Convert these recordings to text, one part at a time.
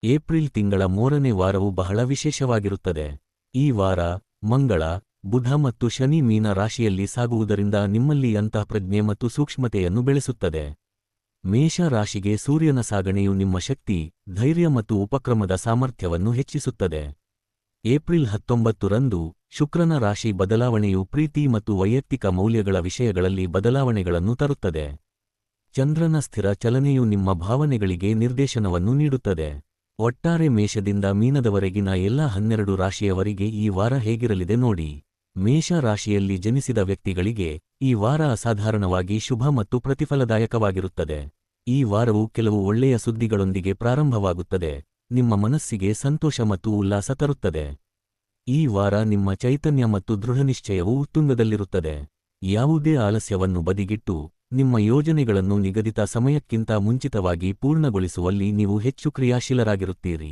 April ತಿಂಗಳ 3ನೇ ವಾರವು ಬಹಳ ವಿಶೇಷವಾಗಿರುತ್ತದೆ. ಈ ವಾರ ಮಂಗಳ, ಬುಧ ಮತ್ತು ಶನಿ ಮೀನ ರಾಶಿಯಲ್ಲಿ ಸಾಗುವುದರಿಂದ ನಿಮ್ಮಲ್ಲಿ ಅಂತಃಪ್ರಜ್ಞೆ ಮತ್ತು ಸೂಕ್ಷ್ಮತೆಯನ್ನು ಬೆಳೆಸುತ್ತದೆ. ಮೇಷ ರಾಶಿಗೆ ಸೂರ್ಯನ ಸಾಗಣೆಯು ನಿಮ್ಮ ಶಕ್ತಿ, ಧೈರ್ಯ ಮತ್ತು ಉಪಕ್ರಮದ ಸಾಮರ್ಥ್ಯವನ್ನು ಹೆಚ್ಚಿಸುತ್ತದೆ. ಏಪ್ರಿಲ್ 19ರಂದು ಶುಕ್ರನ ರಾಶಿ ಬದಲಾವಣೆಯು ಪ್ರೀತಿ ಮತ್ತು ವೈಯಕ್ತಿಕ ಮೌಲ್ಯಗಳ ವಿಷಯಗಳಲ್ಲಿ ಬದಲಾವಣೆಗಳನ್ನು ತರುತ್ತದೆ. ಚಂದ್ರನ ಸ್ಥಿರ ಚಲನೆಯು ನಿಮ್ಮ ಭಾವನೆಗಳಿಗೆ ನಿರ್ದೇಶನವನ್ನು ನೀಡುತ್ತದೆ. ಒಟ್ಟಾರೆ ಮೇಷದಿಂದ ಮೀನದವರೆಗಿನ ಎಲ್ಲ 12 ರಾಶಿಯವರಿಗೆ ಈ ವಾರ ಹೇಗಿರಲಿದೆ ನೋಡಿ. ಮೇಷ ರಾಶಿಯಲ್ಲಿ ಜನಿಸಿದ ವ್ಯಕ್ತಿಗಳಿಗೆ ಈ ವಾರ ಅಸಾಧಾರಣವಾಗಿ ಶುಭ ಮತ್ತು ಪ್ರತಿಫಲದಾಯಕವಾಗಿರುತ್ತದೆ. ಈ ವಾರವು ಕೆಲವು ಒಳ್ಳೆಯ ಸುದ್ದಿಗಳೊಂದಿಗೆ ಪ್ರಾರಂಭವಾಗುತ್ತದೆ, ನಿಮ್ಮ ಮನಸ್ಸಿಗೆ ಸಂತೋಷ ಮತ್ತು ಉಲ್ಲಾಸ ತರುತ್ತದೆ. ಈ ವಾರ ನಿಮ್ಮ ಚೈತನ್ಯ ಮತ್ತು ದೃಢನಿಶ್ಚಯವು ಉತ್ತುಂಗದಲ್ಲಿರುತ್ತದೆ. ಯಾವುದೇ ಆಲಸ್ಯವನ್ನು ಬದಿಗಿಟ್ಟು ನಿಮ್ಮ ಯೋಜನೆಗಳನ್ನು ನಿಗದಿತ ಸಮಯಕ್ಕಿಂತ ಮುಂಚಿತವಾಗಿ ಪೂರ್ಣಗೊಳಿಸುವಲ್ಲಿ ನೀವು ಹೆಚ್ಚು ಕ್ರಿಯಾಶೀಲರಾಗಿರುತ್ತೀರಿ.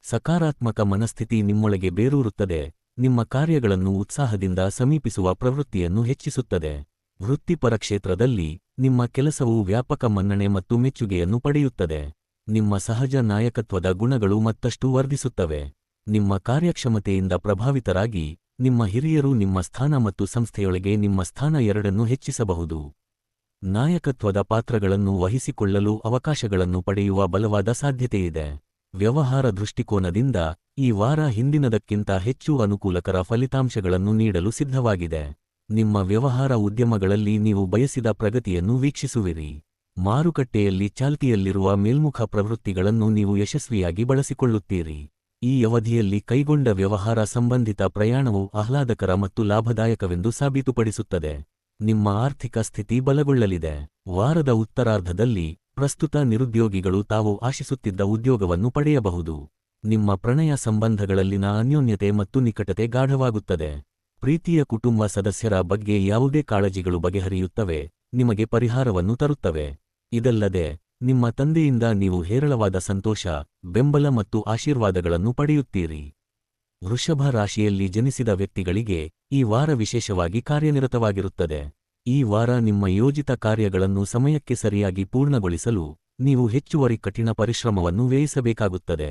ಸಕಾರಾತ್ಮಕ ಮನಸ್ಥಿತಿ ನಿಮ್ಮೊಳಗೆ ಬೇರೂರುತ್ತದೆ, ನಿಮ್ಮ ಕಾರ್ಯಗಳನ್ನು ಉತ್ಸಾಹದಿಂದ ಸಮೀಪಿಸುವ ಪ್ರವೃತ್ತಿಯನ್ನು ಹೆಚ್ಚಿಸುತ್ತದೆ. ವೃತ್ತಿಪರ ಕ್ಷೇತ್ರದಲ್ಲಿ ನಿಮ್ಮ ಕೆಲಸವು ವ್ಯಾಪಕ ಮನ್ನಣೆ ಮತ್ತು ಮೆಚ್ಚುಗೆಯನ್ನು ಪಡೆಯುತ್ತದೆ. ನಿಮ್ಮ ಸಹಜ ನಾಯಕತ್ವದ ಗುಣಗಳು ಮತ್ತಷ್ಟು ವರ್ಧಿಸುತ್ತವೆ. ನಿಮ್ಮ ಕಾರ್ಯಕ್ಷಮತೆಯಿಂದ ಪ್ರಭಾವಿತರಾಗಿ ನಿಮ್ಮ ಹಿರಿಯರು ನಿಮ್ಮ ಸ್ಥಾನ ಮತ್ತು ಸಂಸ್ಥೆಯೊಳಗೆ ನಿಮ್ಮ ಸ್ಥಾನ ಎರಡನ್ನೂ ಹೆಚ್ಚಿಸಬಹುದು. ನಾಯಕತ್ವದ ಪಾತ್ರಗಳನ್ನು ವಹಿಸಿಕೊಳ್ಳಲು ಅವಕಾಶಗಳನ್ನು ಪಡೆಯುವ ಬಲವಾದ ಸಾಧ್ಯತೆಯಿದೆ. ವ್ಯವಹಾರ ದೃಷ್ಟಿಕೋನದಿಂದ ಈ ವಾರ ಹಿಂದಿನದಕ್ಕಿಂತ ಹೆಚ್ಚು ಅನುಕೂಲಕರ ಫಲಿತಾಂಶಗಳನ್ನು ನೀಡಲು ಸಿದ್ಧವಾಗಿದೆ. ನಿಮ್ಮ ವ್ಯವಹಾರ ಉದ್ಯಮಗಳಲ್ಲಿ ನೀವು ಬಯಸಿದ ಪ್ರಗತಿಯನ್ನು ವೀಕ್ಷಿಸುವಿರಿ. ಮಾರುಕಟ್ಟೆಯಲ್ಲಿ ಚಾಲ್ತಿಯಲ್ಲಿರುವ ಮೇಲ್ಮುಖ ಪ್ರವೃತ್ತಿಗಳನ್ನು ನೀವು ಯಶಸ್ವಿಯಾಗಿ ಬಳಸಿಕೊಳ್ಳುತ್ತೀರಿ. ಈ ಅವಧಿಯಲ್ಲಿ ಕೈಗೊಂಡ ವ್ಯವಹಾರ ಸಂಬಂಧಿತ ಪ್ರಯಾಣವು ಆಹ್ಲಾದಕರ ಮತ್ತು ಲಾಭದಾಯಕವೆಂದು ಸಾಬೀತುಪಡಿಸುತ್ತದೆ. ನಿಮ್ಮ ಆರ್ಥಿಕ ಸ್ಥಿತಿ ಬಲಗೊಳ್ಳಲಿದೆ. ವಾರದ ಉತ್ತರಾರ್ಧದಲ್ಲಿ ಪ್ರಸ್ತುತ ನಿರುದ್ಯೋಗಿಗಳು ತಾವು ಆಶಿಸುತ್ತಿದ್ದ ಉದ್ಯೋಗವನ್ನು ಪಡೆಯಬಹುದು. ನಿಮ್ಮ ಪ್ರಣಯ ಸಂಬಂಧಗಳಲ್ಲಿನ ಅನ್ಯೋನ್ಯತೆ ಮತ್ತು ನಿಕಟತೆ ಗಾಢವಾಗುತ್ತದೆ. ಪ್ರೀತಿಯ ಕುಟುಂಬ ಸದಸ್ಯರ ಬಗ್ಗೆ ಯಾವುದೇ ಕಾಳಜಿಗಳು ಬಗೆಹರಿಯುತ್ತವೆ, ನಿಮಗೆ ಪರಿಹಾರವನ್ನು ತರುತ್ತವೆ. ಇದಲ್ಲದೆ ನಿಮ್ಮ ತಂದೆಯಿಂದ ನೀವು ಹೇರಳವಾದ ಸಂತೋಷ, ಬೆಂಬಲ ಮತ್ತು ಆಶೀರ್ವಾದಗಳನ್ನು ಪಡೆಯುತ್ತೀರಿ. ವೃಷಭ ರಾಶಿಯಲ್ಲಿ ಜನಿಸಿದ ವ್ಯಕ್ತಿಗಳಿಗೆ ಈ ವಾರ ವಿಶೇಷವಾಗಿ ಕಾರ್ಯನಿರತವಾಗಿರುತ್ತದೆ. ಈ ವಾರ ನಿಮ್ಮ ಯೋಜಿತ ಕಾರ್ಯಗಳನ್ನು ಸಮಯಕ್ಕೆ ಸರಿಯಾಗಿ ಪೂರ್ಣಗೊಳಿಸಲು ನೀವು ಹೆಚ್ಚುವರಿ ಕಠಿಣ ಪರಿಶ್ರಮವನ್ನು ವ್ಯಯಿಸಬೇಕಾಗುತ್ತದೆ.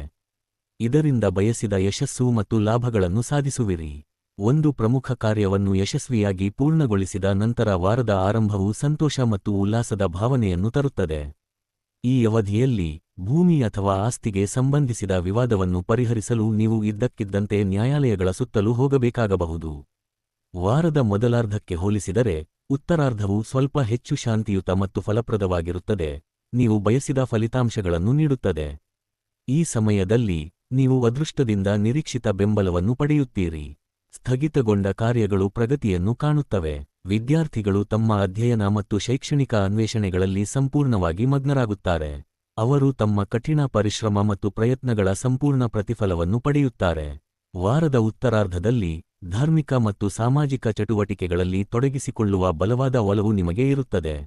ಇದರಿಂದ ಬಯಸಿದ ಯಶಸ್ಸು ಮತ್ತು ಲಾಭಗಳನ್ನು ಸಾಧಿಸುವಿರಿ. ಒಂದು ಪ್ರಮುಖ ಕಾರ್ಯವನ್ನು ಯಶಸ್ವಿಯಾಗಿ ಪೂರ್ಣಗೊಳಿಸಿದ ನಂತರ ವಾರದ ಆರಂಭವು ಸಂತೋಷ ಮತ್ತು ಉಲ್ಲಾಸದ ಭಾವನೆಯನ್ನು ತರುತ್ತದೆ. ಈ ಅವಧಿಯಲ್ಲಿ ಭೂಮಿ ಅಥವಾ ಆಸ್ತಿಗೆ ಸಂಬಂಧಿಸಿದ ವಿವಾದವನ್ನು ಪರಿಹರಿಸಲು ನೀವು ಇದ್ದಕ್ಕಿದ್ದಂತೆ ನ್ಯಾಯಾಲಯಗಳ ಸುತ್ತಲೂ ಹೋಗಬೇಕಾಗಬಹುದು. ವಾರದ ಮೊದಲಾರ್ಧಕ್ಕೆ ಹೋಲಿಸಿದರೆ ಉತ್ತರಾರ್ಧವು ಸ್ವಲ್ಪ ಹೆಚ್ಚು ಶಾಂತಿಯುತ ಮತ್ತು ಫಲಪ್ರದವಾಗಿರುತ್ತದೆ, ನೀವು ಬಯಸಿದ ಫಲಿತಾಂಶಗಳನ್ನು ನೀಡುತ್ತದೆ. ಈ ಸಮಯದಲ್ಲಿ ನೀವು ಅದೃಷ್ಟದಿಂದ ನಿರೀಕ್ಷಿತ ಬೆಂಬಲವನ್ನು ಪಡೆಯುತ್ತೀರಿ. ಸ್ಥಗಿತಗೊಂಡ ಕಾರ್ಯಗಳು ಪ್ರಗತಿಯನ್ನು ಕಾಣುತ್ತವೆ. ವಿದ್ಯಾರ್ಥಿಗಳು ತಮ್ಮ ಅಧ್ಯಯನ ಮತ್ತು ಶೈಕ್ಷಣಿಕ ಅನ್ವೇಷಣೆಗಳಲ್ಲಿ ಸಂಪೂರ್ಣವಾಗಿ ಮಗ್ನರಾಗುತ್ತಾರೆ. ಅವರು ತಮ್ಮ ಕಠಿಣ ಪರಿಶ್ರಮ ಮತ್ತು ಪ್ರಯತ್ನಗಳ ಸಂಪೂರ್ಣ ಪ್ರತಿಫಲವನ್ನು ಪಡೆಯುತ್ತಾರೆ. ವಾರದ ಉತ್ತರಾರ್ಧದಲ್ಲಿ ಧಾರ್ಮಿಕ ಮತ್ತು ಸಾಮಾಜಿಕ ಚಟುವಟಿಕೆಗಳಲ್ಲಿ ತೊಡಗಿಸಿಕೊಳ್ಳುವ ಬಲವಾದ ಒಲವು ನಿಮಗೆ ಇರುತ್ತದೆ.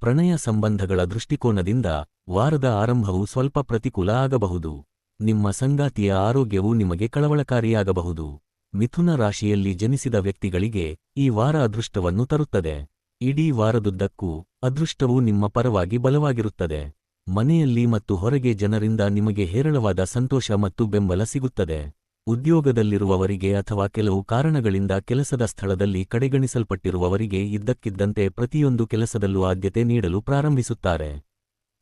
ಪ್ರಣಯ ಸಂಬಂಧಗಳ ದೃಷ್ಟಿಕೋನದಿಂದ ವಾರದ ಆರಂಭವು ಸ್ವಲ್ಪ ಪ್ರತಿಕೂಲ ಆಗಬಹುದು. ನಿಮ್ಮ ಸಂಗಾತಿಯ ಆರೋಗ್ಯವು ನಿಮಗೆ ಕಳವಳಕಾರಿಯಾಗಬಹುದು. ಮಿಥುನ ರಾಶಿಯಲ್ಲಿ ಜನಿಸಿದ ವ್ಯಕ್ತಿಗಳಿಗೆ ಈ ವಾರ ಅದೃಷ್ಟವನ್ನು ತರುತ್ತದೆ. ಇಡೀ ವಾರದುದ್ದಕ್ಕೂ ಅದೃಷ್ಟವು ನಿಮ್ಮ ಪರವಾಗಿ ಬಲವಾಗಿರುತ್ತದೆ. ಮನೆಯಲ್ಲಿ ಮತ್ತು ಹೊರಗೆ ಜನರಿಂದ ನಿಮಗೆ ಹೇರಳವಾದ ಸಂತೋಷ ಮತ್ತು ಬೆಂಬಲ ಸಿಗುತ್ತದೆ. ಉದ್ಯೋಗದಲ್ಲಿರುವವರಿಗೆ ಅಥವಾ ಕೆಲವು ಕಾರಣಗಳಿಂದ ಕೆಲಸದ ಸ್ಥಳದಲ್ಲಿ ಕಡೆಗಣಿಸಲ್ಪಟ್ಟಿರುವವರಿಗೆ ಇದ್ದಕ್ಕಿದ್ದಂತೆ ಪ್ರತಿಯೊಂದು ಕೆಲಸದಲ್ಲೂ ಆದ್ಯತೆ ನೀಡಲು ಪ್ರಾರಂಭಿಸುತ್ತಾರೆ.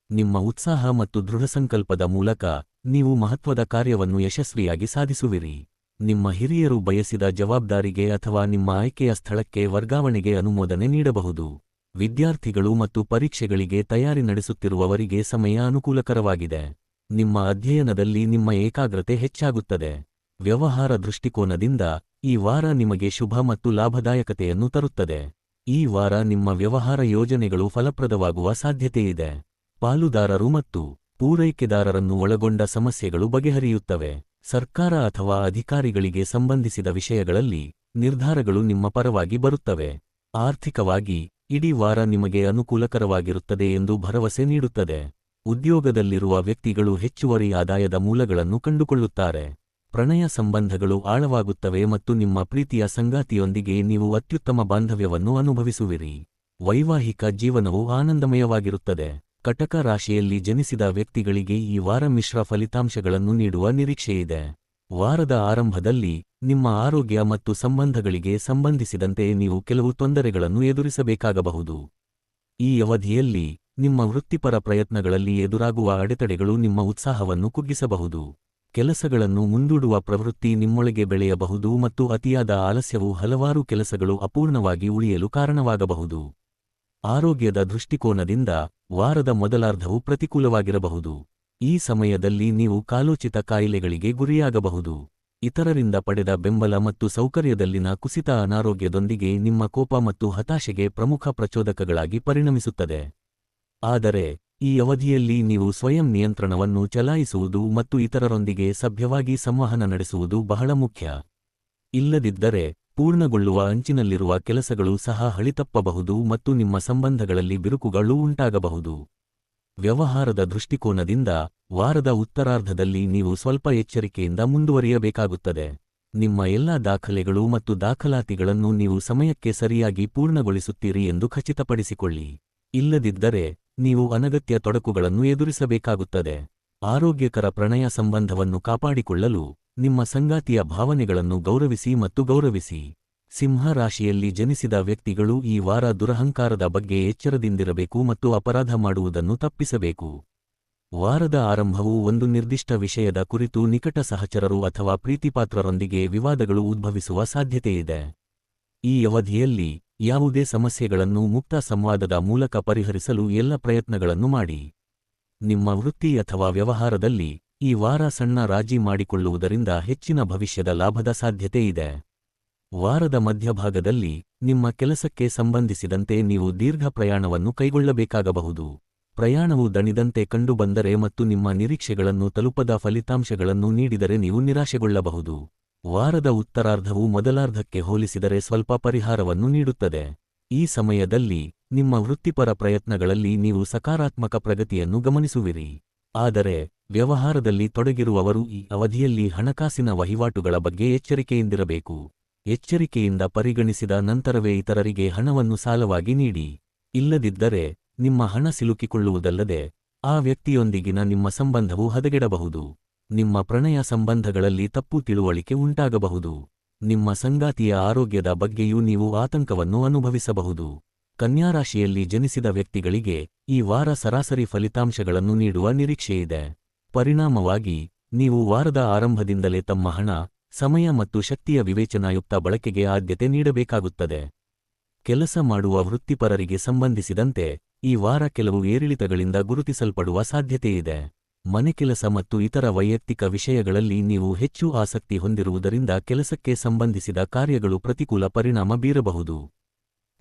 ನಿಮ್ಮ ಉತ್ಸಾಹ ಮತ್ತು ದೃಢಸಂಕಲ್ಪದ ಮೂಲಕ ನೀವು ಮಹತ್ವದ ಕಾರ್ಯವನ್ನು ಯಶಸ್ವಿಯಾಗಿ ಸಾಧಿಸುವಿರಿ. ನಿಮ್ಮ ಹಿರಿಯರು ಬಯಸಿದ ಜವಾಬ್ದಾರಿಗೆ ಅಥವಾ ನಿಮ್ಮ ಆಯ್ಕೆಯ ಸ್ಥಳಕ್ಕೆ ವರ್ಗಾವಣೆಗೆ ಅನುಮೋದನೆ ನೀಡಬಹುದು. ವಿದ್ಯಾರ್ಥಿಗಳು ಮತ್ತು ಪರೀಕ್ಷೆಗಳಿಗೆ ತಯಾರಿ ನಡೆಸುತ್ತಿರುವವರಿಗೆ ಸಮಯ ಅನುಕೂಲಕರವಾಗಿದೆ. ನಿಮ್ಮ ಅಧ್ಯಯನದಲ್ಲಿ ನಿಮ್ಮ ಏಕಾಗ್ರತೆ ಹೆಚ್ಚಾಗುತ್ತದೆ. ವ್ಯವಹಾರ ದೃಷ್ಟಿಕೋನದಿಂದ ಈ ವಾರ ನಿಮಗೆ ಶುಭ ಮತ್ತು ಲಾಭದಾಯಕತೆಯನ್ನು ತರುತ್ತದೆ. ಈ ವಾರ ನಿಮ್ಮ ವ್ಯವಹಾರ ಯೋಜನೆಗಳು ಫಲಪ್ರದವಾಗುವ ಸಾಧ್ಯತೆಯಿದೆ. ಪಾಲುದಾರರು ಮತ್ತು ಪೂರೈಕೆದಾರರನ್ನು ಒಳಗೊಂಡ ಸಮಸ್ಯೆಗಳು ಬಗೆಹರಿಯುತ್ತವೆ. ಸರ್ಕಾರ ಅಥವಾ ಅಧಿಕಾರಿಗಳಿಗೆ ಸಂಬಂಧಿಸಿದ ವಿಷಯಗಳಲ್ಲಿ ನಿರ್ಧಾರಗಳು ನಿಮ್ಮ ಪರವಾಗಿ ಬರುತ್ತವೆ. ಆರ್ಥಿಕವಾಗಿ ಇಡೀ ವಾರ ನಿಮಗೆ ಅನುಕೂಲಕರವಾಗಿರುತ್ತದೆ ಎಂದು ಭರವಸೆ ನೀಡುತ್ತದೆ. ಉದ್ಯೋಗದಲ್ಲಿರುವ ವ್ಯಕ್ತಿಗಳು ಹೆಚ್ಚುವರಿ ಆದಾಯದ ಮೂಲಗಳನ್ನು ಕಂಡುಕೊಳ್ಳುತ್ತಾರೆ. ಪ್ರಣಯ ಸಂಬಂಧಗಳು ಆಳವಾಗುತ್ತವೆ ಮತ್ತು ನಿಮ್ಮ ಪ್ರೀತಿಯ ಸಂಗಾತಿಯೊಂದಿಗೆ ನೀವು ಅತ್ಯುತ್ತಮ ಬಾಂಧವ್ಯವನ್ನು ಅನುಭವಿಸುವಿರಿ. ವೈವಾಹಿಕ ಜೀವನವು ಆನಂದಮಯವಾಗಿರುತ್ತದೆ. ಕಟಕ ರಾಶಿಯಲ್ಲಿ ಜನಿಸಿದ ವ್ಯಕ್ತಿಗಳಿಗೆ ಈ ವಾರ ಮಿಶ್ರ ಫಲಿತಾಂಶಗಳನ್ನು ನೀಡುವ ನಿರೀಕ್ಷೆಯಿದೆ. ವಾರದ ಆರಂಭದಲ್ಲಿ ನಿಮ್ಮ ಆರೋಗ್ಯ ಮತ್ತು ಸಂಬಂಧಗಳಿಗೆ ಸಂಬಂಧಿಸಿದಂತೆ ನೀವು ಕೆಲವು ತೊಂದರೆಗಳನ್ನು ಎದುರಿಸಬೇಕಾಗಬಹುದು. ಈ ಅವಧಿಯಲ್ಲಿ ನಿಮ್ಮ ವೃತ್ತಿಪರ ಪ್ರಯತ್ನಗಳಲ್ಲಿ ಎದುರಾಗುವ ಅಡೆತಡೆಗಳು ನಿಮ್ಮ ಉತ್ಸಾಹವನ್ನು ಕುಗ್ಗಿಸಬಹುದು. ಕೆಲಸಗಳನ್ನು ಮುಂದೂಡುವ ಪ್ರವೃತ್ತಿ ನಿಮ್ಮೊಳಗೆ ಬೆಳೆಯಬಹುದು ಮತ್ತು ಅತಿಯಾದ ಆಲಸ್ಯವು ಹಲವಾರು ಕೆಲಸಗಳು ಅಪೂರ್ಣವಾಗಿ ಉಳಿಯಲು ಕಾರಣವಾಗಬಹುದು. ಆರೋಗ್ಯದ ದೃಷ್ಟಿಕೋನದಿಂದ ವಾರದ ಮೊದಲಾರ್ಧವು ಪ್ರತಿಕೂಲವಾಗಿರಬಹುದು. ಈ ಸಮಯದಲ್ಲಿ ನೀವು ಕಾಲೋಚಿತ ಕಾಯಿಲೆಗಳಿಗೆ ಗುರಿಯಾಗಬಹುದು. ಇತರರಿಂದ ಪಡೆದ ಬೆಂಬಲ ಮತ್ತು ಸೌಕರ್ಯದಲ್ಲಿನ ಕುಸಿತ ಅನಾರೋಗ್ಯದೊಂದಿಗೆ ನಿಮ್ಮ ಕೋಪ ಮತ್ತು ಹತಾಶೆಗೆ ಪ್ರಮುಖ ಪ್ರಚೋದಕಗಳಾಗಿ ಪರಿಣಮಿಸುತ್ತದೆ. ಆದರೆ ಈ ಅವಧಿಯಲ್ಲಿ ನೀವು ಸ್ವಯಂ ನಿಯಂತ್ರಣವನ್ನು ಚಲಾಯಿಸುವುದು ಮತ್ತು ಇತರರೊಂದಿಗೆ ಸಭ್ಯವಾಗಿ ಸಂವಹನ ನಡೆಸುವುದು ಬಹಳ ಮುಖ್ಯ. ಇಲ್ಲದಿದ್ದರೆ ಪೂರ್ಣಗೊಳ್ಳುವ ಅಂಚಿನಲ್ಲಿರುವ ಕೆಲಸಗಳು ಸಹ ಹಳಿತಪ್ಪಬಹುದು ಮತ್ತು ನಿಮ್ಮ ಸಂಬಂಧಗಳಲ್ಲಿ ಬಿರುಕುಗಳು ಉಂಟಾಗಬಹುದು. ವ್ಯವಹಾರದ ದೃಷ್ಟಿಕೋನದಿಂದ ವಾರದ ಉತ್ತರಾರ್ಧದಲ್ಲಿ ನೀವು ಸ್ವಲ್ಪ ಎಚ್ಚರಿಕೆಯಿಂದ ಮುಂದುವರಿಯಬೇಕಾಗುತ್ತದೆ. ನಿಮ್ಮ ಎಲ್ಲಾ ದಾಖಲೆಗಳು ಮತ್ತು ದಾಖಲಾತಿಗಳನ್ನು ನೀವು ಸಮಯಕ್ಕೆ ಸರಿಯಾಗಿ ಪೂರ್ಣಗೊಳಿಸುತ್ತೀರಿ ಎಂದು ಖಚಿತಪಡಿಸಿಕೊಳ್ಳಿ. ಇಲ್ಲದಿದ್ದರೆ ನೀವು ಅನಗತ್ಯ ತೊಡಕುಗಳನ್ನು ಎದುರಿಸಬೇಕಾಗುತ್ತದೆ. ಆರೋಗ್ಯಕರ ಪ್ರಣಯ ಸಂಬಂಧವನ್ನು ಕಾಪಾಡಿಕೊಳ್ಳಲು ನಿಮ್ಮ ಸಂಗಾತಿಯ ಭಾವನೆಗಳನ್ನು ಗೌರವಿಸಿ ಮತ್ತು ಗೌರವಿಸಿ. ಸಿಂಹ ರಾಶಿಯಲ್ಲಿ ಜನಿಸಿದ ವ್ಯಕ್ತಿಗಳು ಈ ವಾರ ದುರಹಂಕಾರದ ಬಗ್ಗೆ ಎಚ್ಚರದಿಂದಿರಬೇಕು ಮತ್ತು ಅಪರಾಧ ಮಾಡುವುದನ್ನು ತಪ್ಪಿಸಬೇಕು. ವಾರದ ಆರಂಭವು ಒಂದು ನಿರ್ದಿಷ್ಟ ವಿಷಯದ ಕುರಿತು ನಿಕಟ ಸಹಚರರು ಅಥವಾ ಪ್ರೀತಿಪಾತ್ರರೊಂದಿಗೆ ವಿವಾದಗಳು ಉದ್ಭವಿಸುವ ಸಾಧ್ಯತೆಯಿದೆ. ಈ ಅವಧಿಯಲ್ಲಿ ಯಾವುದೇ ಸಮಸ್ಯೆಗಳನ್ನು ಮುಕ್ತ ಸಂವಾದದ ಮೂಲಕ ಪರಿಹರಿಸಲು ಎಲ್ಲ ಪ್ರಯತ್ನಗಳನ್ನು ಮಾಡಿ. ನಿಮ್ಮ ವೃತ್ತಿ ಅಥವಾ ವ್ಯವಹಾರದಲ್ಲಿ ಈ ವಾರ ಸಣ್ಣ ರಾಜಿ ಮಾಡಿಕೊಳ್ಳುವುದರಿಂದ ಹೆಚ್ಚಿನ ಭವಿಷ್ಯದ ಲಾಭದ ಸಾಧ್ಯತೆಯಿದೆ. ವಾರದ ಮಧ್ಯಭಾಗದಲ್ಲಿ ನಿಮ್ಮ ಕೆಲಸಕ್ಕೆ ಸಂಬಂಧಿಸಿದಂತೆ ನೀವು ದೀರ್ಘ ಪ್ರಯಾಣವನ್ನು ಕೈಗೊಳ್ಳಬೇಕಾಗಬಹುದು. ಪ್ರಯಾಣವು ದಣಿದಂತೆ ಕಂಡುಬಂದರೆ ಮತ್ತು ನಿಮ್ಮ ನಿರೀಕ್ಷೆಗಳನ್ನು ತಲುಪದ ಫಲಿತಾಂಶಗಳನ್ನು ನೀಡಿದರೆ ನೀವು ನಿರಾಶೆಗೊಳ್ಳಬಹುದು. ವಾರದ ಉತ್ತರಾರ್ಧವು ಮೊದಲಾರ್ಧಕ್ಕೆ ಹೋಲಿಸಿದರೆ ಸ್ವಲ್ಪ ಪರಿಹಾರವನ್ನು ನೀಡುತ್ತದೆ. ಈ ಸಮಯದಲ್ಲಿ ನಿಮ್ಮ ವೃತ್ತಿಪರ ಪ್ರಯತ್ನಗಳಲ್ಲಿ ನೀವು ಸಕಾರಾತ್ಮಕ ಪ್ರಗತಿಯನ್ನು ಗಮನಿಸುವಿರಿ. ಆದರೆ ವ್ಯವಹಾರದಲ್ಲಿ ತೊಡಗಿರುವವರು ಈ ಅವಧಿಯಲ್ಲಿ ಹಣಕಾಸಿನ ವಹಿವಾಟುಗಳ ಬಗ್ಗೆ ಎಚ್ಚರಿಕೆಯಿಂದಿರಬೇಕು. ಎಚ್ಚರಿಕೆಯಿಂದ ಪರಿಗಣಿಸಿದ ನಂತರವೇ ಇತರರಿಗೆ ಹಣವನ್ನು ಸಾಲವಾಗಿ ನೀಡಿ. ಇಲ್ಲದಿದ್ದರೆ ನಿಮ್ಮ ಹಣ ಸಿಲುಕಿಕೊಳ್ಳುವುದಲ್ಲದೆ ಆ ವ್ಯಕ್ತಿಯೊಂದಿಗಿನ ನಿಮ್ಮ ಸಂಬಂಧವು ಹದಗೆಡಬಹುದು. ನಿಮ್ಮ ಪ್ರಣಯ ಸಂಬಂಧಗಳಲ್ಲಿ ತಪ್ಪು ತಿಳುವಳಿಕೆ ಉಂಟಾಗಬಹುದು. ನಿಮ್ಮ ಸಂಗಾತಿಯ ಆರೋಗ್ಯದ ಬಗ್ಗೆಯೂ ನೀವು ಆತಂಕವನ್ನು ಅನುಭವಿಸಬಹುದು. ಕನ್ಯಾರಾಶಿಯಲ್ಲಿ ಜನಿಸಿದ ವ್ಯಕ್ತಿಗಳಿಗೆ ಈ ವಾರ ಸರಾಸರಿ ಫಲಿತಾಂಶಗಳನ್ನು ನೀಡುವ ನಿರೀಕ್ಷೆಯಿದೆ. ಪರಿಣಾಮವಾಗಿ ನೀವು ವಾರದ ಆರಂಭದಿಂದಲೇ ತಮ್ಮ ಹಣ, ಸಮಯ ಮತ್ತು ಶಕ್ತಿಯ ವಿವೇಚನಾಯುಕ್ತ ಬಳಕೆಗೆ ಆದ್ಯತೆ ನೀಡಬೇಕಾಗುತ್ತದೆ. ಕೆಲಸ ಮಾಡುವ ವೃತ್ತಿಪರರಿಗೆ ಸಂಬಂಧಿಸಿದಂತೆ ಈ ವಾರ ಕೆಲವು ಏರಿಳಿತಗಳಿಂದ ಗುರುತಿಸಲ್ಪಡುವ ಸಾಧ್ಯತೆಯಿದೆ. ಮನೆಕೆಲಸ ಮತ್ತು ಇತರ ವೈಯಕ್ತಿಕ ವಿಷಯಗಳಲ್ಲಿ ನೀವು ಹೆಚ್ಚು ಆಸಕ್ತಿ ಹೊಂದಿರುವುದರಿಂದ ಕೆಲಸಕ್ಕೆ ಸಂಬಂಧಿಸಿದ ಕಾರ್ಯಗಳು ಪ್ರತಿಕೂಲ ಪರಿಣಾಮ ಬೀರಬಹುದು.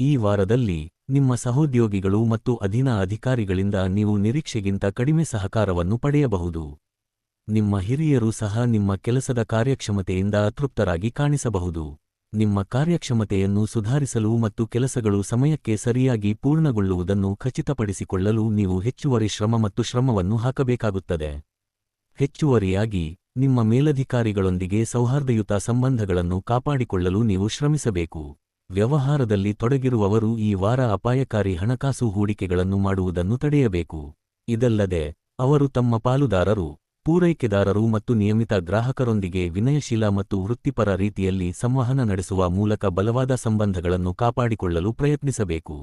ಈ ವಾರದಲ್ಲಿ ನಿಮ್ಮ ಸಹೋದ್ಯೋಗಿಗಳು ಮತ್ತು ಅಧೀನ ಅಧಿಕಾರಿಗಳಿಂದ ನೀವು ನಿರೀಕ್ಷೆಗಿಂತ ಕಡಿಮೆ ಸಹಕಾರವನ್ನು ಪಡೆಯಬಹುದು. ನಿಮ್ಮ ಹಿರಿಯರು ಸಹ ನಿಮ್ಮ ಕೆಲಸದ ಕಾರ್ಯಕ್ಷಮತೆಯಿಂದ ಅತೃಪ್ತರಾಗಿ ಕಾಣಿಸಬಹುದು. ನಿಮ್ಮ ಕಾರ್ಯಕ್ಷಮತೆಯನ್ನು ಸುಧಾರಿಸಲು ಮತ್ತು ಕೆಲಸಗಳು ಸಮಯಕ್ಕೆ ಸರಿಯಾಗಿ ಪೂರ್ಣಗೊಳ್ಳುವುದನ್ನು ಖಚಿತಪಡಿಸಿಕೊಳ್ಳಲು ನೀವು ಹೆಚ್ಚುವರಿ ಶ್ರಮ ಮತ್ತು ಶ್ರಮವನ್ನು ಹಾಕಬೇಕಾಗುತ್ತದೆ. ಹೆಚ್ಚುವರಿಯಾಗಿ ನಿಮ್ಮ ಮೇಲಧಿಕಾರಿಗಳೊಂದಿಗೆ ಸೌಹಾರ್ದಯುತ ಸಂಬಂಧಗಳನ್ನು ಕಾಪಾಡಿಕೊಳ್ಳಲು ನೀವು ಶ್ರಮಿಸಬೇಕು. ವ್ಯವಹಾರದಲ್ಲಿ ತೊಡಗಿರುವವರು ಈ ವಾರ ಅಪಾಯಕಾರಿ ಹಣಕಾಸು ಹೂಡಿಕೆಗಳನ್ನು ಮಾಡುವುದನ್ನು ತಡೆಯಬೇಕು. ಇದಲ್ಲದೆ ಅವರು ತಮ್ಮ ಪಾಲುದಾರರು, ಪೂರೈಕೆದಾರರು ಮತ್ತು ನಿಯಮಿತ ಗ್ರಾಹಕರೊಂದಿಗೆ ವಿನಯಶೀಲ ಮತ್ತು ವೃತ್ತಿಪರ ರೀತಿಯಲ್ಲಿ ಸಂವಹನ ನಡೆಸುವ ಮೂಲಕ ಬಲವಾದ ಸಂಬಂಧಗಳನ್ನು ಕಾಪಾಡಿಕೊಳ್ಳಲು ಪ್ರಯತ್ನಿಸಬೇಕು.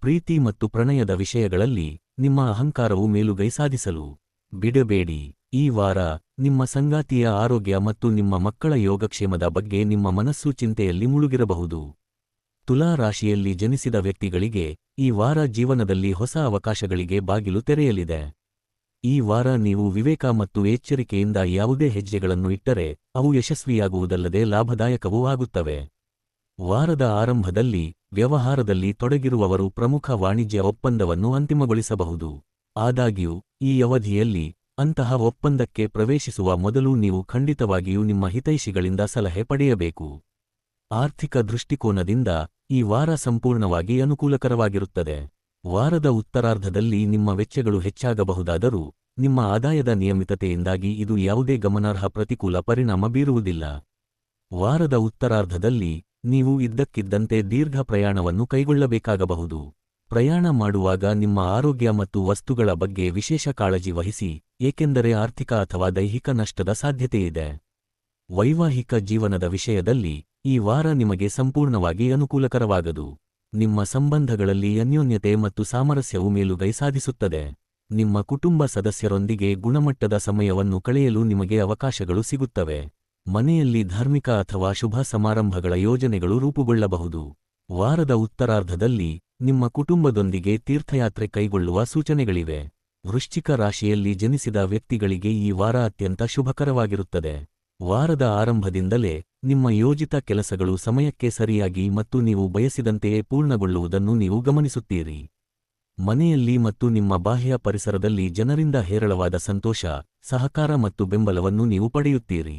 ಪ್ರೀತಿ ಮತ್ತು ಪ್ರಣಯದ ವಿಷಯಗಳಲ್ಲಿ ನಿಮ್ಮ ಅಹಂಕಾರವು ಮೇಲುಗೈ ಸಾಧಿಸಲು ಬಿಡಬೇಡಿ. ಈ ವಾರ ನಿಮ್ಮ ಸಂಗಾತಿಯ ಆರೋಗ್ಯ ಮತ್ತು ನಿಮ್ಮ ಮಕ್ಕಳ ಯೋಗಕ್ಷೇಮದ ಬಗ್ಗೆ ನಿಮ್ಮ ಮನಸ್ಸು ಚಿಂತೆಯಲ್ಲಿ ಮುಳುಗಿರಬಹುದು. ತುಲಾ ರಾಶಿಯಲ್ಲಿ ಜನಿಸಿದ ವ್ಯಕ್ತಿಗಳಿಗೆ ಈ ವಾರ ಜೀವನದಲ್ಲಿ ಹೊಸ ಅವಕಾಶಗಳಿಗೆ ಬಾಗಿಲು ತೆರೆಯಲಿದೆ. ಈ ವಾರ ನೀವು ವಿವೇಕ ಮತ್ತು ಎಚ್ಚರಿಕೆಯಿಂದ ಯಾವುದೇ ಹೆಜ್ಜೆಗಳನ್ನು ಇಟ್ಟರೆ ಅವು ಯಶಸ್ವಿಯಾಗುವುದಲ್ಲದೆ ಲಾಭದಾಯಕವೂ ಆಗುತ್ತವೆ. ವಾರದ ಆರಂಭದಲ್ಲಿ ವ್ಯವಹಾರದಲ್ಲಿ ತೊಡಗಿರುವವರು ಪ್ರಮುಖ ವಾಣಿಜ್ಯ ಒಪ್ಪಂದವನ್ನು ಅಂತಿಮಗೊಳಿಸಬಹುದು. ಆದಾಗ್ಯೂ ಈ ಅವಧಿಯಲ್ಲಿ ಅಂತಹ ಒಪ್ಪಂದಕ್ಕೆ ಪ್ರವೇಶಿಸುವ ಮೊದಲು ನೀವು ಖಂಡಿತವಾಗಿಯೂ ನಿಮ್ಮ ಹಿತೈಷಿಗಳಿಂದ ಸಲಹೆ ಪಡೆಯಬೇಕು. ಆರ್ಥಿಕ ದೃಷ್ಟಿಕೋನದಿಂದ ಈ ವಾರ ಸಂಪೂರ್ಣವಾಗಿ ಅನುಕೂಲಕರವಾಗಿರುತ್ತದೆ. ವಾರದ ಉತ್ತರಾರ್ಧದಲ್ಲಿ ನಿಮ್ಮ ವೆಚ್ಚಗಳು ಹೆಚ್ಚಾಗಬಹುದಾದರೂ ನಿಮ್ಮ ಆದಾಯದ ನಿಯಮಿತತೆಯಿಂದಾಗಿ ಇದು ಯಾವುದೇ ಗಮನಾರ್ಹ ಪ್ರತಿಕೂಲ ಪರಿಣಾಮ ಬೀರುವುದಿಲ್ಲ. ವಾರದ ಉತ್ತರಾರ್ಧದಲ್ಲಿ ನೀವು ಇದ್ದಕ್ಕಿದ್ದಂತೆ ದೀರ್ಘ ಪ್ರಯಾಣವನ್ನು ಕೈಗೊಳ್ಳಬೇಕಾಗಬಹುದು. ಪ್ರಯಾಣ ಮಾಡುವಾಗ ನಿಮ್ಮ ಆರೋಗ್ಯ ಮತ್ತು ವಸ್ತುಗಳ ಬಗ್ಗೆ ವಿಶೇಷ ಕಾಳಜಿ ವಹಿಸಿ, ಏಕೆಂದರೆ ಆರ್ಥಿಕ ಅಥವಾ ದೈಹಿಕ ನಷ್ಟದ ಸಾಧ್ಯತೆಯಿದೆ. ವೈವಾಹಿಕ ಜೀವನದ ವಿಷಯದಲ್ಲಿ ಈ ವಾರ ನಿಮಗೆ ಸಂಪೂರ್ಣವಾಗಿ ಅನುಕೂಲಕರವಾಗದು. ನಿಮ್ಮ ಸಂಬಂಧಗಳಲ್ಲಿ ಅನ್ಯೋನ್ಯತೆ ಮತ್ತು ಸಾಮರಸ್ಯವು ಮೇಲುಗೈ ಸಾಧಿಸುತ್ತದೆ. ನಿಮ್ಮ ಕುಟುಂಬ ಸದಸ್ಯರೊಂದಿಗೆ ಗುಣಮಟ್ಟದ ಸಮಯವನ್ನು ಕಳೆಯಲು ನಿಮಗೆ ಅವಕಾಶಗಳು ಸಿಗುತ್ತವೆ. ಮನೆಯಲ್ಲಿ ಧಾರ್ಮಿಕ ಅಥವಾ ಶುಭ ಸಮಾರಂಭಗಳ ಯೋಜನೆಗಳು ರೂಪುಗೊಳ್ಳಬಹುದು. ವಾರದ ಉತ್ತರಾರ್ಧದಲ್ಲಿ ನಿಮ್ಮ ಕುಟುಂಬದೊಂದಿಗೆ ತೀರ್ಥಯಾತ್ರೆ ಕೈಗೊಳ್ಳುವ ಸೂಚನೆಗಳಿವೆ. ವೃಶ್ಚಿಕ ರಾಶಿಯಲ್ಲಿ ಜನಿಸಿದ ವ್ಯಕ್ತಿಗಳಿಗೆ ಈ ವಾರ ಅತ್ಯಂತ ಶುಭಕರವಾಗಿರುತ್ತದೆ. ವಾರದ ಆರಂಭದಿಂದಲೇ ನಿಮ್ಮ ಯೋಜಿತ ಕೆಲಸಗಳು ಸಮಯಕ್ಕೆ ಸರಿಯಾಗಿ ಮತ್ತು ನೀವು ಬಯಸಿದಂತೆಯೇ ಪೂರ್ಣಗೊಳ್ಳುವುದನ್ನು ನೀವು ಗಮನಿಸುತ್ತೀರಿ. ಮನೆಯಲ್ಲಿ ಮತ್ತು ನಿಮ್ಮ ಬಾಹ್ಯ ಪರಿಸರದಲ್ಲಿ ಜನರಿಂದ ಹೇರಳವಾದ ಸಂತೋಷ, ಸಹಕಾರ ಮತ್ತು ಬೆಂಬಲವನ್ನು ನೀವು ಪಡೆಯುತ್ತೀರಿ.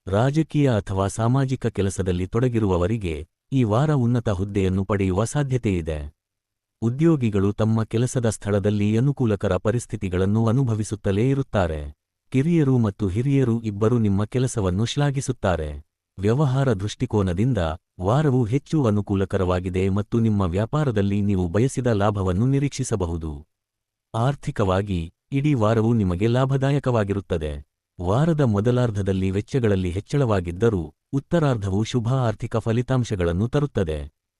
ರಾಜಕೀಯ ಅಥವಾ ಸಾಮಾಜಿಕ ಕೆಲಸದಲ್ಲಿ ತೊಡಗಿರುವವರಿಗೆ ಈ ವಾರ ಉನ್ನತ ಹುದ್ದೆಯನ್ನು ಪಡೆಯುವ ಸಾಧ್ಯತೆಯಿದೆ. ಉದ್ಯೋಗಿಗಳು ತಮ್ಮ ಕೆಲಸದ ಸ್ಥಳದಲ್ಲಿ ಅನುಕೂಲಕರ ಪರಿಸ್ಥಿತಿಗಳನ್ನು ಅನುಭವಿಸುತ್ತಲೇ ಇರುತ್ತಾರೆ. ಕಿರಿಯರು ಮತ್ತು ಹಿರಿಯರು ಇಬ್ಬರೂ ನಿಮ್ಮ ಕೆಲಸವನ್ನು ಶ್ಲಾಘಿಸುತ್ತಾರೆ. ವ್ಯವಹಾರ ದೃಷ್ಟಿಕೋನದಿಂದ ವಾರವು ಹೆಚ್ಚು ಅನುಕೂಲಕರವಾಗಿದೆ ಮತ್ತು ನಿಮ್ಮ ವ್ಯಾಪಾರದಲ್ಲಿ ನೀವು ಬಯಸಿದ ಲಾಭವನ್ನು ನಿರೀಕ್ಷಿಸಬಹುದು. ಆರ್ಥಿಕವಾಗಿ ಇಡೀ ವಾರವು ನಿಮಗೆ ಲಾಭದಾಯಕವಾಗಿರುತ್ತದೆ. ವಾರದ ಮೊದಲಾರ್ಧದಲ್ಲಿ ವೆಚ್ಚಗಳಲ್ಲಿ ಹೆಚ್ಚಳವಾಗಿದ್ದರೂ ಉತ್ತರಾರ್ಧವು ಶುಭ ಆರ್ಥಿಕ ಫಲಿತಾಂಶಗಳನ್ನು ತರುತ್ತದೆ.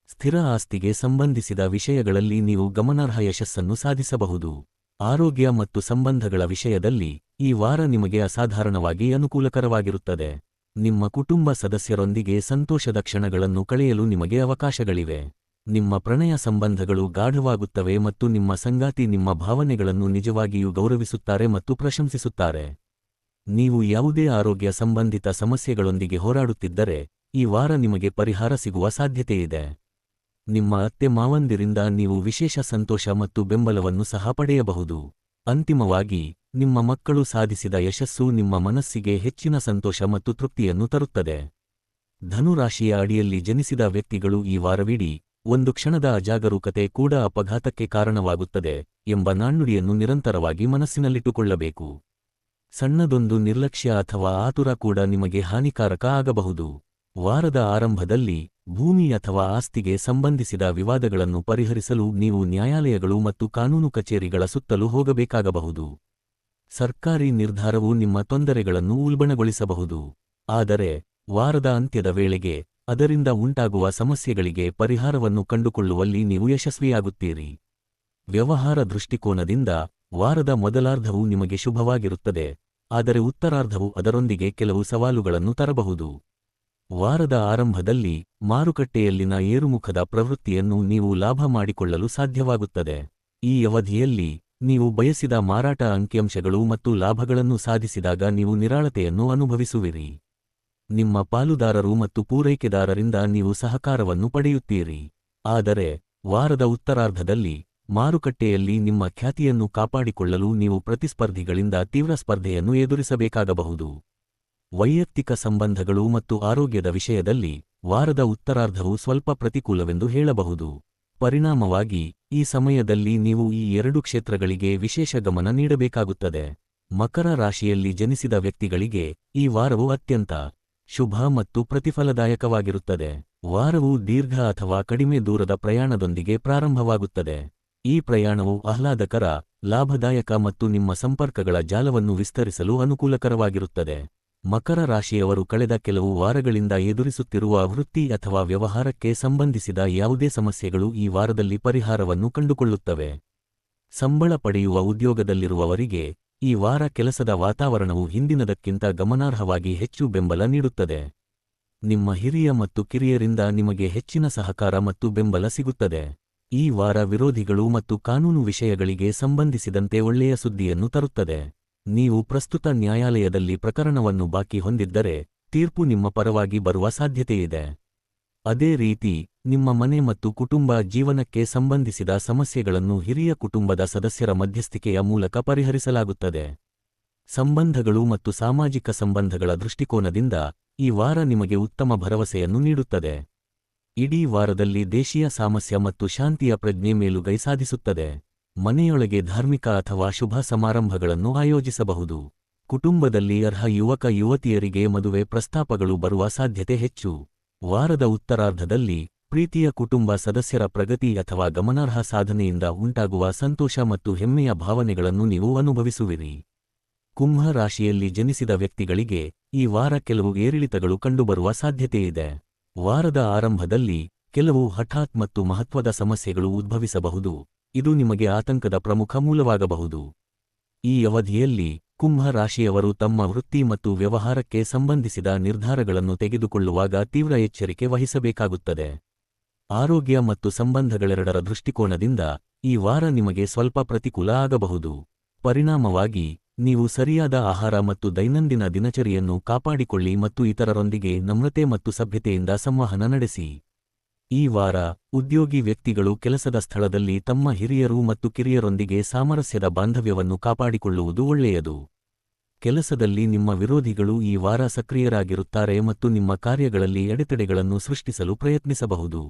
ಸ್ಥಿರ ಆಸ್ತಿಗೆ ಸಂಬಂಧಿಸಿದ ವಿಷಯಗಳಲ್ಲಿ ನೀವು ಗಮನಾರ್ಹ ಯಶಸ್ಸನ್ನು ಸಾಧಿಸಬಹುದು. ಆರೋಗ್ಯ ಮತ್ತು ಸಂಬಂಧಗಳ ವಿಷಯದಲ್ಲಿ ಈ ವಾರ ನಿಮಗೆ ಅಸಾಧಾರಣವಾಗಿ ಅನುಕೂಲಕರವಾಗಿರುತ್ತದೆ. ನಿಮ್ಮ ಕುಟುಂಬ ಸದಸ್ಯರೊಂದಿಗೆ ಸಂತೋಷದ ಕ್ಷಣಗಳನ್ನು ಕಳೆಯಲು ನಿಮಗೆ ಅವಕಾಶಗಳಿವೆ. ನಿಮ್ಮ ಪ್ರಣಯ ಸಂಬಂಧಗಳು ಗಾಢವಾಗುತ್ತವೆ ಮತ್ತು ನಿಮ್ಮ ಸಂಗಾತಿ ನಿಮ್ಮ ಭಾವನೆಗಳನ್ನು ನಿಜವಾಗಿಯೂ ಗೌರವಿಸುತ್ತಾರೆ ಮತ್ತು ಪ್ರಶಂಸಿಸುತ್ತಾರೆ. ನೀವು ಯಾವುದೇ ಆರೋಗ್ಯ ಸಂಬಂಧಿತ ಸಮಸ್ಯೆಗಳೊಂದಿಗೆ ಹೋರಾಡುತ್ತಿದ್ದರೆ ಈ ವಾರ ನಿಮಗೆ ಪರಿಹಾರ ಸಿಗುವ ಸಾಧ್ಯತೆಯಿದೆ. ನಿಮ್ಮ ಅತ್ತೆ ಮಾವಂದಿರಿಂದ ನೀವು ವಿಶೇಷ ಸಂತೋಷ ಮತ್ತು ಬೆಂಬಲವನ್ನು ಸಹ ಪಡೆಯಬಹುದು. ಅಂತಿಮವಾಗಿ ನಿಮ್ಮ ಮಕ್ಕಳು ಸಾಧಿಸಿದ ಯಶಸ್ಸು ನಿಮ್ಮ ಮನಸ್ಸಿಗೆ ಹೆಚ್ಚಿನ ಸಂತೋಷ ಮತ್ತು ತೃಪ್ತಿಯನ್ನು ತರುತ್ತದೆ. ಧನುರಾಶಿಯ ಅಡಿಯಲ್ಲಿ ಜನಿಸಿದ ವ್ಯಕ್ತಿಗಳು ಈ ವಾರವಿಡೀ ಒಂದು ಕ್ಷಣದ ಅಜಾಗರೂಕತೆ ಕೂಡ ಅಪಘಾತಕ್ಕೆ ಕಾರಣವಾಗುತ್ತದೆ ಎಂಬ ನಾಣ್ಣುಡಿಯನ್ನು ನಿರಂತರವಾಗಿ ಮನಸ್ಸಿನಲ್ಲಿಟ್ಟುಕೊಳ್ಳಬೇಕು. ಸಣ್ಣದೊಂದು ನಿರ್ಲಕ್ಷ್ಯ ಅಥವಾ ಆತುರ ಕೂಡ ನಿಮಗೆ ಹಾನಿಕಾರಕ ಆಗಬಹುದು. ವಾರದ ಆರಂಭದಲ್ಲಿ ಭೂಮಿ ಅಥವಾ ಆಸ್ತಿಗೆ ಸಂಬಂಧಿಸಿದ ವಿವಾದಗಳನ್ನು ಪರಿಹರಿಸಲು ನೀವು ನ್ಯಾಯಾಲಯಗಳು ಮತ್ತು ಕಾನೂನು ಕಚೇರಿಗಳ ಸುತ್ತಲೂ ಹೋಗಬೇಕಾಗಬಹುದು. ಸರ್ಕಾರಿ ನಿರ್ಧಾರವು ನಿಮ್ಮ ತೊಂದರೆಗಳನ್ನು ಉಲ್ಬಣಗೊಳಿಸಬಹುದು. ಆದರೆ ವಾರದ ಅಂತ್ಯದ ವೇಳೆಗೆ ಅದರಿಂದ ಉಂಟಾಗುವ ಸಮಸ್ಯೆಗಳಿಗೆ ಪರಿಹಾರವನ್ನು ಕಂಡುಕೊಳ್ಳುವಲ್ಲಿ ನೀವು ಯಶಸ್ವಿಯಾಗುತ್ತೀರಿ. ವ್ಯವಹಾರ ದೃಷ್ಟಿಕೋನದಿಂದ ವಾರದ ಮೊದಲಾರ್ಧವು ನಿಮಗೆ ಶುಭವಾಗಿರುತ್ತದೆ, ಆದರೆ ಉತ್ತರಾರ್ಧವು ಅದರೊಂದಿಗೆ ಕೆಲವು ಸವಾಲುಗಳನ್ನು ತರಬಹುದು. ವಾರದ ಆರಂಭದಲ್ಲಿ ಮಾರುಕಟ್ಟೆಯಲ್ಲಿನ ಏರುಮುಖದ ಪ್ರವೃತ್ತಿಯನ್ನು ನೀವು ಲಾಭ ಮಾಡಿಕೊಳ್ಳಲು ಸಾಧ್ಯವಾಗುತ್ತದೆ. ಈ ಅವಧಿಯಲ್ಲಿ ನೀವು ಬಯಸಿದ ಮಾರಾಟ ಅಂಕಿಅಂಶಗಳು ಮತ್ತು ಲಾಭಗಳನ್ನು ಸಾಧಿಸಿದಾಗ ನೀವು ನಿರಾಳತೆಯನ್ನು ಅನುಭವಿಸುವಿರಿ. ನಿಮ್ಮ ಪಾಲುದಾರರು ಮತ್ತು ಪೂರೈಕೆದಾರರಿಂದ ನೀವು ಸಹಕಾರವನ್ನು ಪಡೆಯುತ್ತೀರಿ. ಆದರೆ ವಾರದ ಉತ್ತರಾರ್ಧದಲ್ಲಿ ಮಾರುಕಟ್ಟೆಯಲ್ಲಿ ನಿಮ್ಮ ಖ್ಯಾತಿಯನ್ನು ಕಾಪಾಡಿಕೊಳ್ಳಲು ನೀವು ಪ್ರತಿಸ್ಪರ್ಧಿಗಳಿಂದ ತೀವ್ರ ಸ್ಪರ್ಧೆಯನ್ನು ಎದುರಿಸಬೇಕಾಗಬಹುದು. ವೈಯಕ್ತಿಕ ಸಂಬಂಧಗಳು ಮತ್ತು ಆರೋಗ್ಯದ ವಿಷಯದಲ್ಲಿ ವಾರದ ಉತ್ತರಾರ್ಧವು ಸ್ವಲ್ಪ ಪ್ರತಿಕೂಲವೆಂದು ಹೇಳಬಹುದು. ಪರಿಣಾಮವಾಗಿ ಈ ಸಮಯದಲ್ಲಿ ನೀವು ಈ ಎರಡು ಕ್ಷೇತ್ರಗಳಿಗೆ ವಿಶೇಷ ಗಮನ ನೀಡಬೇಕಾಗುತ್ತದೆ. ಮಕರ ರಾಶಿಯಲ್ಲಿ ಜನಿಸಿದ ವ್ಯಕ್ತಿಗಳಿಗೆ ಈ ವಾರವು ಅತ್ಯಂತ ಶುಭ ಮತ್ತು ಪ್ರತಿಫಲದಾಯಕವಾಗಿರುತ್ತದೆ. ವಾರವು ದೀರ್ಘ ಅಥವಾ ಕಡಿಮೆ ದೂರದ ಪ್ರಯಾಣದೊಂದಿಗೆ ಪ್ರಾರಂಭವಾಗುತ್ತದೆ. ಈ ಪ್ರಯಾಣವು ಆಹ್ಲಾದಕರ, ಲಾಭದಾಯಕ ಮತ್ತು ನಿಮ್ಮ ಸಂಪರ್ಕಗಳ ಜಾಲವನ್ನು ವಿಸ್ತರಿಸಲು ಅನುಕೂಲಕರವಾಗಿರುತ್ತದೆ. ಮಕರ ರಾಶಿಯವರು ಕಳೆದ ಕೆಲವು ವಾರಗಳಿಂದ ಎದುರಿಸುತ್ತಿರುವ ವೃತ್ತಿ ಅಥವಾ ವ್ಯವಹಾರಕ್ಕೆ ಸಂಬಂಧಿಸಿದ ಯಾವುದೇ ಸಮಸ್ಯೆಗಳು ಈ ವಾರದಲ್ಲಿ ಪರಿಹಾರವನ್ನು ಕಂಡುಕೊಳ್ಳುತ್ತವೆ. ಸಂಬಳ ಪಡೆಯುವ ಉದ್ಯೋಗದಲ್ಲಿರುವವರಿಗೆ ಈ ವಾರ ಕೆಲಸದ ವಾತಾವರಣವು ಹಿಂದಿನದಕ್ಕಿಂತ ಗಮನಾರ್ಹವಾಗಿ ಹೆಚ್ಚು ಬೆಂಬಲ ನೀಡುತ್ತದೆ. ನಿಮ್ಮ ಹಿರಿಯ ಮತ್ತು ಕಿರಿಯರಿಂದ ನಿಮಗೆ ಹೆಚ್ಚಿನ ಸಹಕಾರ ಮತ್ತು ಬೆಂಬಲ ಸಿಗುತ್ತದೆ. ಈ ವಾರ ವಿರೋಧಿಗಳು ಮತ್ತು ಕಾನೂನು ವಿಷಯಗಳಿಗೆ ಸಂಬಂಧಿಸಿದಂತೆ ಒಳ್ಳೆಯ ಸುದ್ದಿಯನ್ನು ತರುತ್ತದೆ. ನೀವು ಪ್ರಸ್ತುತ ನ್ಯಾಯಾಲಯದಲ್ಲಿ ಪ್ರಕರಣವನ್ನು ಬಾಕಿ ಹೊಂದಿದ್ದರೆ ತೀರ್ಪು ನಿಮ್ಮ ಪರವಾಗಿ ಬರುವ ಸಾಧ್ಯತೆಯಿದೆ. ಅದೇ ರೀತಿ ನಿಮ್ಮ ಮನೆ ಮತ್ತು ಕುಟುಂಬ ಜೀವನಕ್ಕೆ ಸಂಬಂಧಿಸಿದ ಸಮಸ್ಯೆಗಳನ್ನು ಹಿರಿಯ ಕುಟುಂಬದ ಸದಸ್ಯರ ಮಧ್ಯಸ್ಥಿಕೆಯ ಮೂಲಕ ಪರಿಹರಿಸಲಾಗುತ್ತದೆ. ಸಂಬಂಧಗಳು ಮತ್ತು ಸಾಮಾಜಿಕ ಸಂಬಂಧಗಳ ದೃಷ್ಟಿಕೋನದಿಂದ ಈ ವಾರ ನಿಮಗೆ ಉತ್ತಮ ಭರವಸೆಯನ್ನು ನೀಡುತ್ತದೆ. ಇಡೀ ವಾರದಲ್ಲಿ ದೇಶೀಯ ಸಾಮರಸ್ಯ ಮತ್ತು ಶಾಂತಿಯ ಪ್ರಜ್ಞೆ ಮೇಲುಗೈ ಸಾಧಿಸುತ್ತದೆ. ಮನೆಯೊಳಗೆ ಧಾರ್ಮಿಕ ಅಥವಾ ಶುಭ ಸಮಾರಂಭಗಳನ್ನು ಆಯೋಜಿಸಬಹುದು. ಕುಟುಂಬದಲ್ಲಿ ಅರ್ಹ ಯುವಕ ಯುವತಿಯರಿಗೆ ಮದುವೆ ಪ್ರಸ್ತಾಪಗಳು ಬರುವ ಸಾಧ್ಯತೆ ಹೆಚ್ಚು. ವಾರದ ಉತ್ತರಾರ್ಧದಲ್ಲಿ ಪ್ರೀತಿಯ ಕುಟುಂಬ ಸದಸ್ಯರ ಪ್ರಗತಿ ಅಥವಾ ಗಮನಾರ್ಹ ಸಾಧನೆಯಿಂದ ಉಂಟಾಗುವ ಸಂತೋಷ ಮತ್ತು ಹೆಮ್ಮೆಯ ಭಾವನೆಗಳನ್ನು ನೀವು ಅನುಭವಿಸುವಿರಿ. ಕುಂಭ ರಾಶಿಯಲ್ಲಿ ಜನಿಸಿದ ವ್ಯಕ್ತಿಗಳಿಗೆ ಈ ವಾರ ಕೆಲವು ಏರಿಳಿತಗಳು ಕಂಡುಬರುವ ಸಾಧ್ಯತೆಯಿದೆ. ವಾರದ ಆರಂಭದಲ್ಲಿ ಕೆಲವು ಹಠಾತ್ ಮತ್ತು ಮಹತ್ವದ ಸಮಸ್ಯೆಗಳು ಉದ್ಭವಿಸಬಹುದು, ಇದು ನಿಮಗೆ ಆತಂಕದ ಪ್ರಮುಖ ಮೂಲವಾಗಬಹುದು. ಈ ಅವಧಿಯಲ್ಲಿ ಕುಂಭ ರಾಶಿಯವರು ತಮ್ಮ ವೃತ್ತಿ ಮತ್ತು ವ್ಯವಹಾರಕ್ಕೆ ಸಂಬಂಧಿಸಿದ ನಿರ್ಧಾರಗಳನ್ನು ತೆಗೆದುಕೊಳ್ಳುವಾಗ ತೀವ್ರ ಎಚ್ಚರಿಕೆ ವಹಿಸಬೇಕಾಗುತ್ತದೆ. ಆರೋಗ್ಯ ಮತ್ತು ಸಂಬಂಧಗಳೆರಡರ ದೃಷ್ಟಿಕೋನದಿಂದ ಈ ವಾರ ನಿಮಗೆ ಸ್ವಲ್ಪ ಪ್ರತಿಕೂಲ ಆಗಬಹುದು. ಪರಿಣಾಮವಾಗಿ ನೀವು ಸರಿಯಾದ ಆಹಾರ ಮತ್ತು ದೈನಂದಿನ ದಿನಚರಿಯನ್ನು ಕಾಪಾಡಿಕೊಳ್ಳಿ ಮತ್ತು ಇತರರೊಂದಿಗೆ ನಮ್ರತೆ ಮತ್ತು ಸಭ್ಯತೆಯಿಂದ ಸಂವಹನ ನಡೆಸಿ. ಈ ವಾರ ಉದ್ಯೋಗಿ ವ್ಯಕ್ತಿಗಳು ಕೆಲಸದ ಸ್ಥಳದಲ್ಲಿ ತಮ್ಮ ಹಿರಿಯರು ಮತ್ತು ಕಿರಿಯರೊಂದಿಗೆ ಸಾಮರಸ್ಯದ ಬಾಂಧವ್ಯವನ್ನು ಕಾಪಾಡಿಕೊಳ್ಳುವುದು ಒಳ್ಳೆಯದು. ಕೆಲಸದಲ್ಲಿ ನಿಮ್ಮ ವಿರೋಧಿಗಳು ಈ ವಾರ ಸಕ್ರಿಯರಾಗಿರುತ್ತಾರೆ ಮತ್ತು ನಿಮ್ಮ ಕಾರ್ಯಗಳಲ್ಲಿ ಅಡೆತಡೆಗಳನ್ನು ಸೃಷ್ಟಿಸಲು ಪ್ರಯತ್ನಿಸಬಹುದು.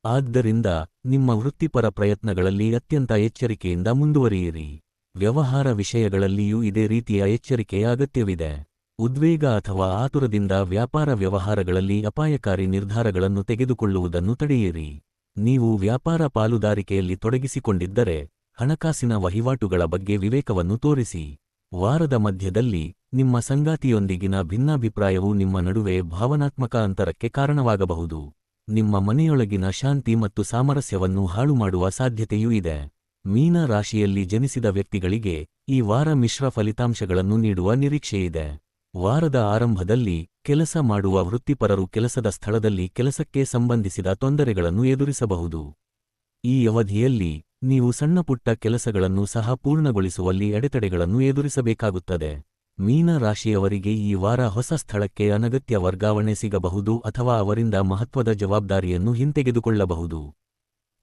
ಆದ್ದರಿಂದ ನಿಮ್ಮ ವೃತ್ತಿಪರ ಪ್ರಯತ್ನಗಳಲ್ಲಿ ಅತ್ಯಂತ ಎಚ್ಚರಿಕೆಯಿಂದ ಮುಂದುವರಿಯಿರಿ. ವ್ಯವಹಾರ ವಿಷಯಗಳಲ್ಲಿಯೂ ಇದೇ ರೀತಿಯ ಎಚ್ಚರಿಕೆಯ ಅಗತ್ಯವಿದೆ. ಉದ್ವೇಗ ಅಥವಾ ಆತುರದಿಂದ ವ್ಯಾಪಾರ ವ್ಯವಹಾರಗಳಲ್ಲಿ ಅಪಾಯಕಾರಿ ನಿರ್ಧಾರಗಳನ್ನು ತೆಗೆದುಕೊಳ್ಳುವುದನ್ನು ತಡೆಯಿರಿ. ನೀವು ವ್ಯಾಪಾರ ಪಾಲುದಾರಿಕೆಯಲ್ಲಿ ತೊಡಗಿಸಿಕೊಂಡಿದ್ದರೆ ಹಣಕಾಸಿನ ವಹಿವಾಟುಗಳ ಬಗ್ಗೆ ವಿವೇಕವನ್ನು ತೋರಿಸಿ. ವಾರದ ಮಧ್ಯದಲ್ಲಿ ನಿಮ್ಮ ಸಂಗಾತಿಯೊಂದಿಗಿನ ಭಿನ್ನಾಭಿಪ್ರಾಯವು ನಿಮ್ಮ ನಡುವೆ ಭಾವನಾತ್ಮಕ ಅಂತರಕ್ಕೆ ಕಾರಣವಾಗಬಹುದು. ನಿಮ್ಮ ಮನೆಯೊಳಗಿನ ಶಾಂತಿ ಮತ್ತು ಸಾಮರಸ್ಯವನ್ನು ಹಾಳುಮಾಡುವ ಸಾಧ್ಯತೆಯೂ ಇದೆ. ಮೀನ ರಾಶಿಯಲ್ಲಿ ಜನಿಸಿದ ವ್ಯಕ್ತಿಗಳಿಗೆ ಈ ವಾರ ಮಿಶ್ರ ಫಲಿತಾಂಶಗಳನ್ನು ನೀಡುವ ನಿರೀಕ್ಷೆಯಿದೆ. ವಾರದ ಆರಂಭದಲ್ಲಿ ಕೆಲಸ ಮಾಡುವ ವೃತ್ತಿಪರರು ಕೆಲಸದ ಸ್ಥಳದಲ್ಲಿ ಕೆಲಸಕ್ಕೆ ಸಂಬಂಧಿಸಿದ ತೊಂದರೆಗಳನ್ನು ಎದುರಿಸಬಹುದು. ಈ ಅವಧಿಯಲ್ಲಿ ನೀವು ಸಣ್ಣಪುಟ್ಟ ಕೆಲಸಗಳನ್ನು ಸಹ ಪೂರ್ಣಗೊಳಿಸುವಲ್ಲಿ ಅಡೆತಡೆಗಳನ್ನು ಎದುರಿಸಬೇಕಾಗುತ್ತದೆ. ಮೀನ ರಾಶಿಯವರಿಗೆ ಈ ವಾರ ಹೊಸ ಸ್ಥಳಕ್ಕೆ ಅನಗತ್ಯ ವರ್ಗಾವಣೆ ಸಿಗಬಹುದು ಅಥವಾ ಅವರಿಂದ ಮಹತ್ವದ ಜವಾಬ್ದಾರಿಯನ್ನು ಹಿಂತೆಗೆದುಕೊಳ್ಳಬಹುದು.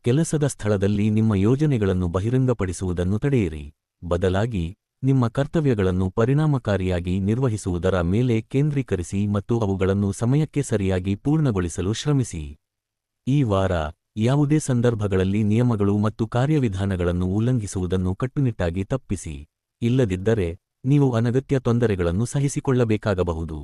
ಕೆಲಸದ ಸ್ಥಳದಲ್ಲಿ ನಿಮ್ಮ ಯೋಜನೆಗಳನ್ನು ಬಹಿರಂಗಪಡಿಸುವುದನ್ನು ತಡೆಯಿರಿ. ಬದಲಾಗಿ ನಿಮ್ಮ ಕರ್ತವ್ಯಗಳನ್ನು ಪರಿಣಾಮಕಾರಿಯಾಗಿ ನಿರ್ವಹಿಸುವುದರ ಮೇಲೆ ಕೇಂದ್ರೀಕರಿಸಿ ಮತ್ತು ಅವುಗಳನ್ನು ಸಮಯಕ್ಕೆ ಸರಿಯಾಗಿ ಪೂರ್ಣಗೊಳಿಸಲು ಶ್ರಮಿಸಿ. ಈ ವಾರ ಯಾವುದೇ ಸಂದರ್ಭಗಳಲ್ಲಿ ನಿಯಮಗಳು ಮತ್ತು ಕಾರ್ಯವಿಧಾನಗಳನ್ನು ಉಲ್ಲಂಘಿಸುವುದನ್ನು ಕಟ್ಟುನಿಟ್ಟಾಗಿ ತಪ್ಪಿಸಿ. ಇಲ್ಲದಿದ್ದರೆ ನೀವು ಅನಗತ್ಯ ತೊಂದರೆಗಳನ್ನು ಸಹಿಸಿಕೊಳ್ಳಬೇಕಾಗಬಹುದು.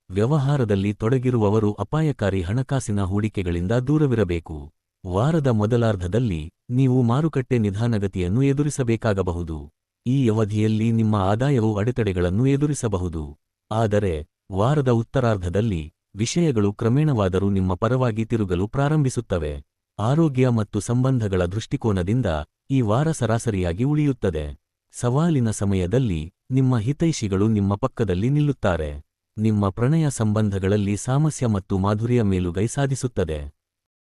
ವ್ಯವಹಾರದಲ್ಲಿ ತೊಡಗಿರುವವರು ಅಪಾಯಕಾರಿ ಹಣಕಾಸಿನ ಹೂಡಿಕೆಗಳಿಂದ ದೂರವಿರಬೇಕು. ವಾರದ ಮೊದಲಾರ್ಧದಲ್ಲಿ ನೀವು ಮಾರುಕಟ್ಟೆ ನಿಧಾನಗತಿಯನ್ನು ಎದುರಿಸಬೇಕಾಗಬಹುದು. ಈ ಅವಧಿಯಲ್ಲಿ ನಿಮ್ಮ ಆದಾಯವು ಅಡೆತಡೆಗಳನ್ನು ಎದುರಿಸಬಹುದು. ಆದರೆ ವಾರದ ಉತ್ತರಾರ್ಧದಲ್ಲಿ ವಿಷಯಗಳು ಕ್ರಮೇಣವಾದರೂ ನಿಮ್ಮ ಪರವಾಗಿ ತಿರುಗಲು ಪ್ರಾರಂಭಿಸುತ್ತವೆ. ಆರೋಗ್ಯ ಮತ್ತು ಸಂಬಂಧಗಳ ದೃಷ್ಟಿಕೋನದಿಂದ ಈ ವಾರ ಸರಾಸರಿಯಾಗಿ ಉಳಿಯುತ್ತದೆ. ಸವಾಲಿನ ಸಮಯದಲ್ಲಿ ನಿಮ್ಮ ಹಿತೈಷಿಗಳು ನಿಮ್ಮ ಪಕ್ಕದಲ್ಲಿ ನಿಲ್ಲುತ್ತಾರೆ. ನಿಮ್ಮ ಪ್ರಣಯ ಸಂಬಂಧಗಳಲ್ಲಿ ಸಾಮರಸ್ಯ ಮತ್ತು ಮಾಧುರ್ಯ ಮೇಲುಗೈ ಸಾಧಿಸುತ್ತದೆ.